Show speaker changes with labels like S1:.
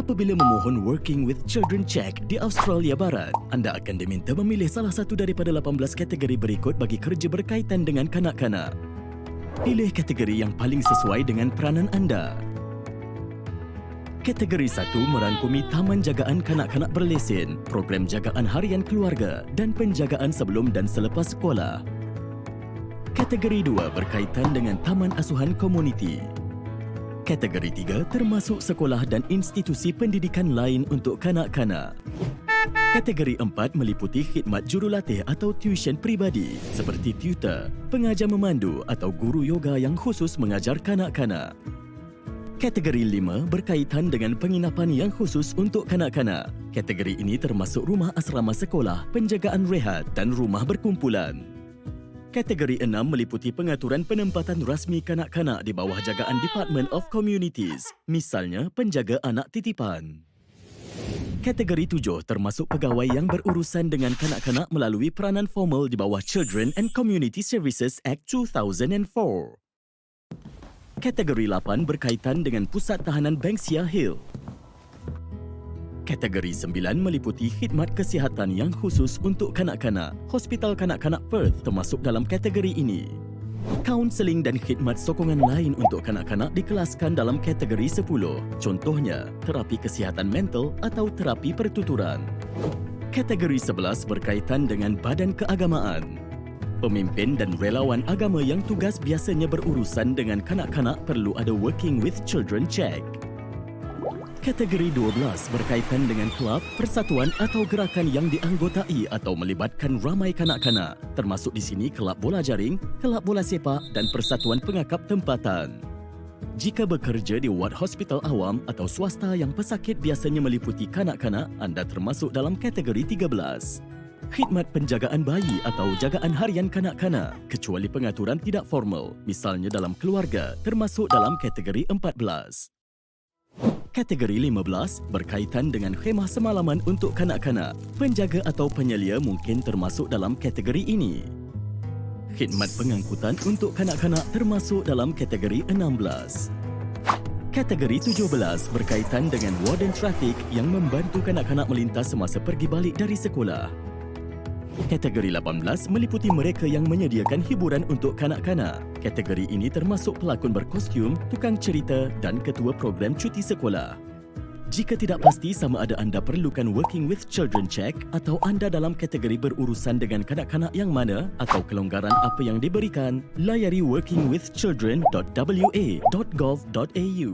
S1: Apabila memohon Working with Children Check di Australia Barat, anda akan diminta memilih salah satu daripada 18 kategori berikut bagi kerja berkaitan dengan kanak-kanak. Pilih kategori yang paling sesuai dengan peranan anda. Kategori 1 merangkumi taman jagaan kanak-kanak berlesen, program jagaan harian keluarga dan penjagaan sebelum dan selepas sekolah. Kategori 2 berkaitan dengan taman asuhan komuniti. Kategori 3 termasuk sekolah dan institusi pendidikan lain untuk kanak-kanak. Kategori 4 meliputi khidmat jurulatih atau tuition peribadi seperti tutor, pengajar memandu atau guru yoga yang khusus mengajar kanak-kanak. Kategori 5 berkaitan dengan penginapan yang khusus untuk kanak-kanak. Kategori ini termasuk rumah asrama sekolah, penjagaan rehat dan rumah berkumpulan. Kategori 6 meliputi pengaturan penempatan rasmi kanak-kanak di bawah jagaan Department of Communities, misalnya penjaga anak titipan. Kategori 7 termasuk pegawai yang berurusan dengan kanak-kanak melalui peranan formal di bawah Children and Community Services Act 2004. Kategori 8 berkaitan dengan Pusat Tahanan Banksia Hill. Kategori 9 meliputi khidmat kesihatan yang khusus untuk kanak-kanak. Hospital Kanak-Kanak Perth termasuk dalam kategori ini. Kaunseling dan khidmat sokongan lain untuk kanak-kanak dikelaskan dalam kategori 10. Contohnya, terapi kesihatan mental atau terapi pertuturan. Kategori 11 berkaitan dengan badan keagamaan. Pemimpin dan relawan agama yang tugas biasanya berurusan dengan kanak-kanak perlu ada Working with Children Check. Kategori 12 berkaitan dengan kelab, persatuan atau gerakan yang dianggotai atau melibatkan ramai kanak-kanak, termasuk di sini kelab bola jaring, kelab bola sepak dan persatuan pengakap tempatan. Jika bekerja di ward hospital awam atau swasta yang pesakit biasanya meliputi kanak-kanak, anda termasuk dalam kategori 13. Khidmat penjagaan bayi atau jagaan harian kanak-kanak, kecuali pengaturan tidak formal, misalnya dalam keluarga, termasuk dalam kategori 14. Kategori 15 berkaitan dengan khemah semalaman untuk kanak-kanak. Penjaga atau penyelia mungkin termasuk dalam kategori ini. Khidmat pengangkutan untuk kanak-kanak termasuk dalam kategori 16. Kategori 17 berkaitan dengan warden trafik yang membantu kanak-kanak melintas semasa pergi balik dari sekolah. Kategori 18 meliputi mereka yang menyediakan hiburan untuk kanak-kanak. Kategori ini termasuk pelakon berkostum, tukang cerita dan ketua program cuti sekolah. Jika tidak pasti sama ada anda perlukan Working with Children Check atau anda dalam kategori berurusan dengan kanak-kanak yang mana atau kelonggaran apa yang diberikan, layari workingwithchildren.wa.gov.au.